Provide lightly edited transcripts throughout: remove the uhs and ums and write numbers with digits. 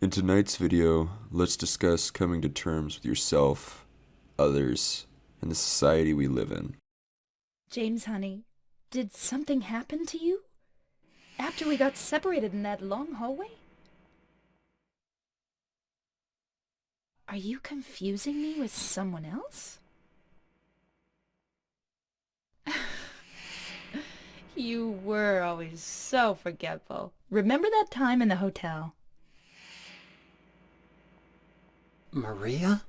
In tonight's video, let's discuss coming to terms with yourself, others, and the society we live in. James, honey, did something happen to you? After we got separated in that long hallway? Are you confusing me with someone else? You were always so forgetful. Remember that time in the hotel? Maria?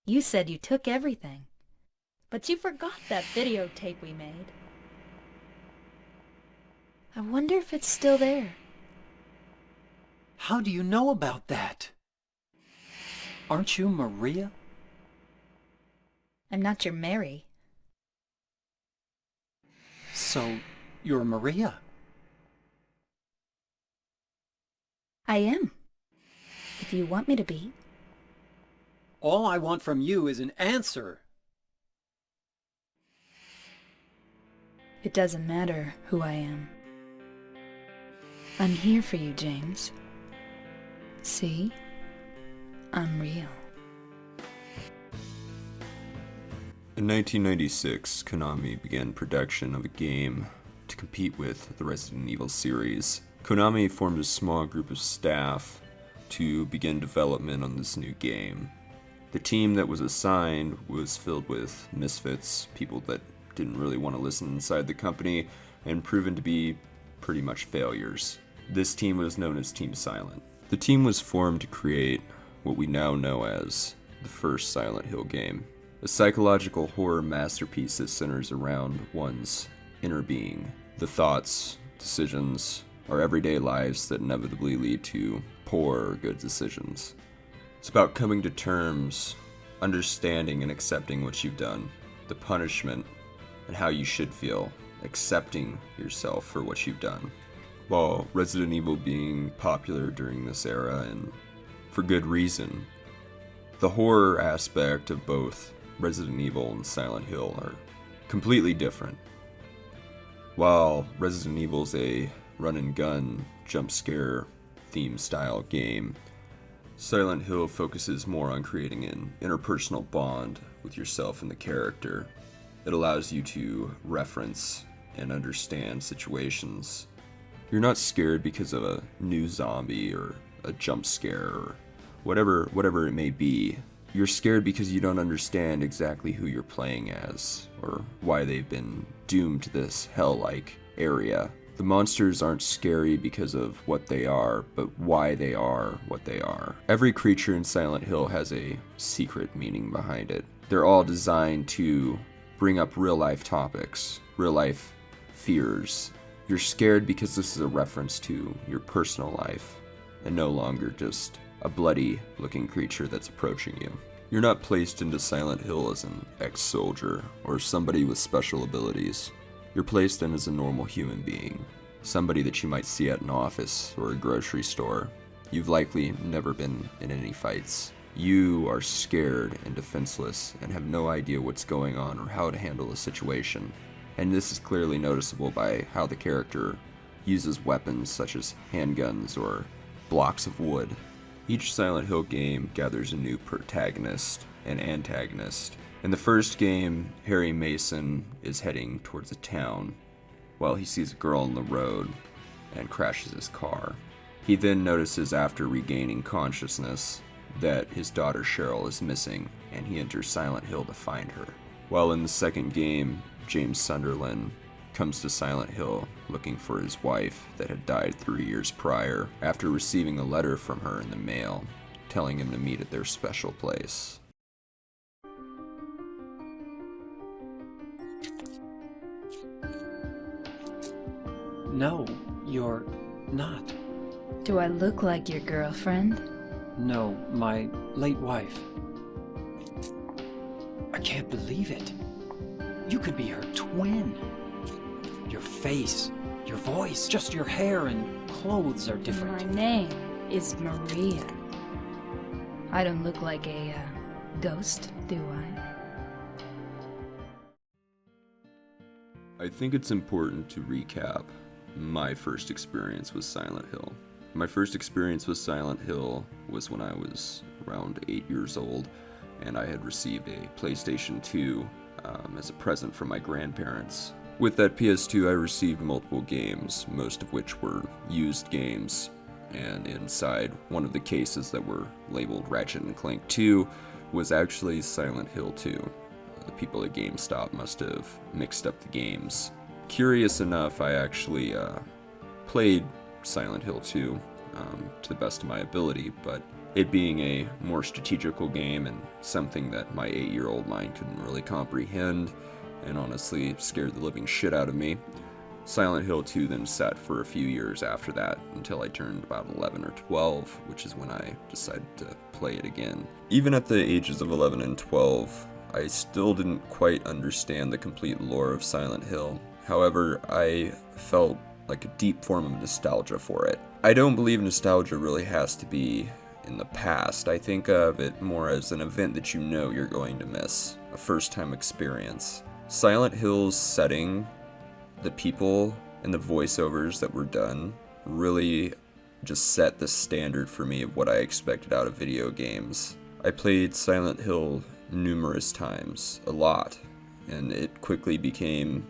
You said you took everything, but you forgot that videotape we made. I wonder if it's still there. How do you know about that? Aren't you Maria? I'm not your Mary. So, you're Maria? I am. If you want me to be. All I want from you is an answer. It doesn't matter who I am. I'm here for you, James. See? I'm real. In 1996, Konami began production of a game to compete with the Resident Evil series. Konami formed a small group of staff to begin development on this new game. The team that was assigned was filled with misfits, people that didn't really want to listen inside the company, and proven to be pretty much failures. This team was known as Team Silent. The team was formed to create what we now know as the first Silent Hill game, a psychological horror masterpiece that centers around one's inner being, the thoughts, decisions, our everyday lives that inevitably lead to poor or good decisions. It's about coming to terms, understanding and accepting what you've done, the punishment, and how you should feel, accepting yourself for what you've done. While Resident Evil being popular during this era, and for good reason, the horror aspect of both Resident Evil and Silent Hill are completely different. While Resident Evil's a run-and-gun, jump-scare theme style game, Silent Hill focuses more on creating an interpersonal bond with yourself and the character. It allows you to reference and understand situations. You're not scared because of a new zombie or a jump scare or whatever it may be. You're scared because you don't understand exactly who you're playing as or why they've been doomed to this hell-like area. The monsters aren't scary because of what they are, but why they are what they are. Every creature in Silent Hill has a secret meaning behind it. They're all designed to bring up real-life topics, real-life fears. You're scared because this is a reference to your personal life, and no longer just a bloody-looking creature that's approaching you. You're not placed into Silent Hill as an ex-soldier or somebody with special abilities. You're placed in as a normal human being, somebody that you might see at an office or a grocery store. You've likely never been in any fights. You are scared and defenseless and have no idea what's going on or how to handle a situation. And this is clearly noticeable by how the character uses weapons such as handguns or blocks of wood. Each Silent Hill game gathers a new protagonist and antagonist. In the first game, Harry Mason is heading towards a town while he sees a girl on the road and crashes his car. He then notices after regaining consciousness that his daughter Cheryl is missing, and he enters Silent Hill to find her. While in the second game, James Sunderland comes to Silent Hill looking for his wife that had died 3 years prior after receiving a letter from her in the mail telling him to meet at their special place. No, you're not. Do I look like your girlfriend? No, my late wife. I can't believe it. You could be her twin. Your face, your voice, just your hair and clothes are different. My name is Maria. I don't look like a ghost, do I? I think it's important to recap my first experience with Silent Hill. My first experience with Silent Hill was when I was around 8 years old, and I had received a PlayStation 2 as a present from my grandparents. With that PS2, I received multiple games, most of which were used games, and inside one of the cases that were labeled Ratchet & Clank 2 was actually Silent Hill 2. The people at GameStop must have mixed up the games. Curious enough, I actually played Silent Hill 2 to the best of my ability, but it being a more strategical game and something that my 8-year-old mind couldn't really comprehend, and honestly scared the living shit out of me, Silent Hill 2 then sat for a few years after that, until I turned about 11 or 12, which is when I decided to play it again. Even at the ages of 11 and 12, I still didn't quite understand the complete lore of Silent Hill. However, I felt like a deep form of nostalgia for it. I don't believe nostalgia really has to be in the past. I think of it more as an event that you know you're going to miss, a first-time experience. Silent Hill's setting, the people, and the voiceovers that were done really just set the standard for me of what I expected out of video games. I played Silent Hill numerous times, a lot, and it quickly became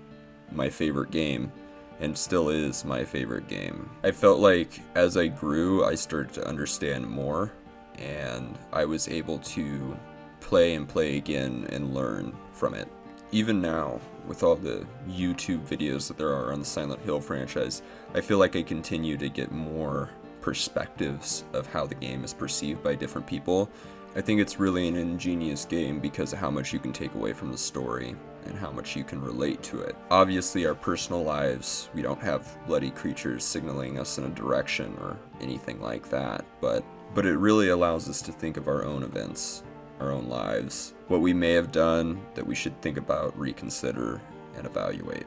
my favorite game, and still is my favorite game. I felt like as I grew, I started to understand more, and I was able to play and play again and learn from it. Even now, with all the YouTube videos that there are on the Silent Hill franchise, I feel like I continue to get more perspectives of how the game is perceived by different people. I think it's really an ingenious game because of how much you can take away from the story and how much you can relate to it. Obviously, our personal lives, we don't have bloody creatures signaling us in a direction or anything like that, but it really allows us to think of our own events, our own lives, what we may have done that we should think about, reconsider, and evaluate.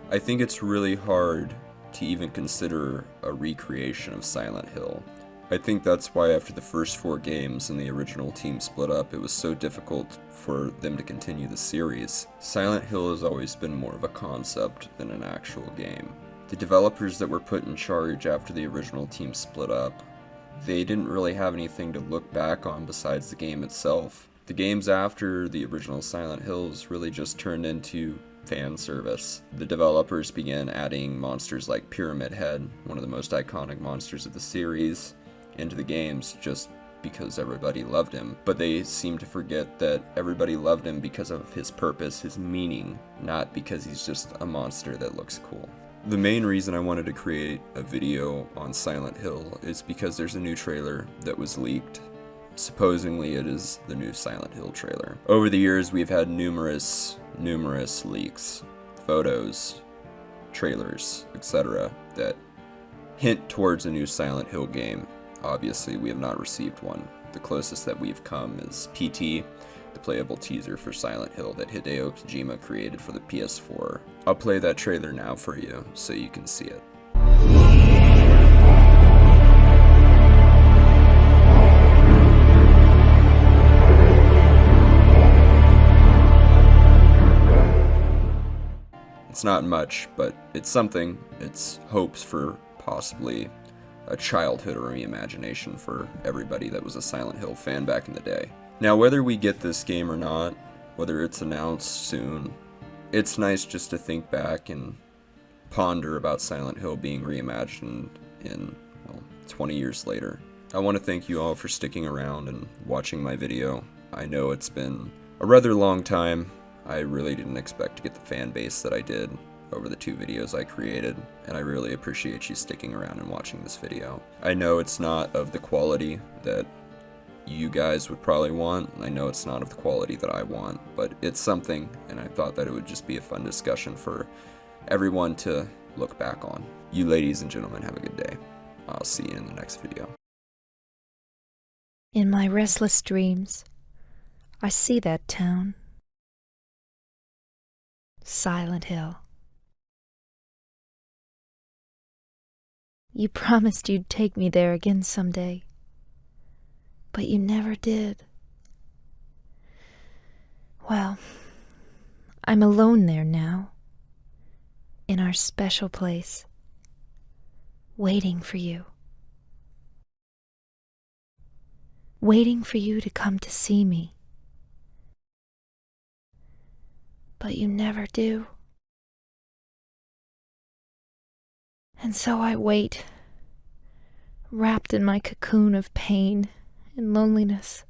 I think it's really hard to even consider a recreation of Silent Hill. I think that's why after the first 4 games and the original team split up, it was so difficult for them to continue the series. Silent Hill has always been more of a concept than an actual game. The developers that were put in charge after the original team split up, they didn't really have anything to look back on besides the game itself. The games after the original Silent Hills really just turned into fan service. The developers began adding monsters like Pyramid Head, one of the most iconic monsters of the series, into the games just because everybody loved him. But they seem to forget that everybody loved him because of his purpose, his meaning, not because he's just a monster that looks cool. The main reason I wanted to create a video on Silent Hill is because there's a new trailer that was leaked. Supposedly it is the new Silent Hill trailer. Over the years we've had numerous leaks, photos, trailers, etc. that hint towards a new Silent Hill game. Obviously, we have not received one. The closest that we've come is PT, the playable teaser for Silent Hill that Hideo Kojima created for the PS4. I'll play that trailer now for you so you can see it. It's not much, but it's something. It's hopes for possibly a childhood reimagination for everybody that was a Silent Hill fan back in the day. Now, whether we get this game or not, whether it's announced soon, it's nice just to think back and ponder about Silent Hill being reimagined in, 20 years later. I want to thank you all for sticking around and watching my video. I know it's been a rather long time. I really didn't expect to get the fan base that I did over the 2 videos I created, and I really appreciate you sticking around and watching this video. I know it's not of the quality that you guys would probably want. I know it's not of the quality that I want, but it's something, and I thought that it would just be a fun discussion for everyone to look back on. You ladies and gentlemen, have a good day. I'll see you in the next video. In my restless dreams, I see that town. Silent Hill. You promised you'd take me there again someday, but you never did. Well, I'm alone there now, in our special place, waiting for you. waiting for you to come to see me. But you never do. And so I wait, wrapped in my cocoon of pain and loneliness.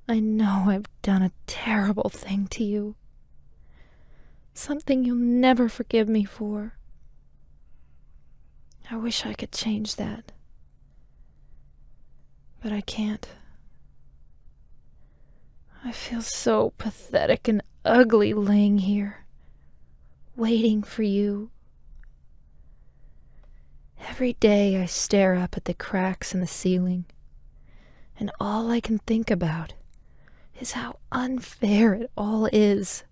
I know I've done a terrible thing to you, something you'll never forgive me for. I wish I could change that, but I can't. I feel so pathetic and ugly laying here, waiting for you. Every day I stare up at the cracks in the ceiling, and all I can think about is how unfair it all is.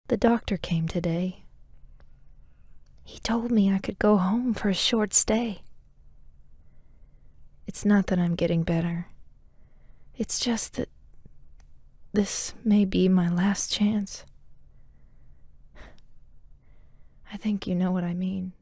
The doctor came today. He told me I could go home for a short stay. It's not that I'm getting better. It's just that this may be my last chance. I think you know what I mean.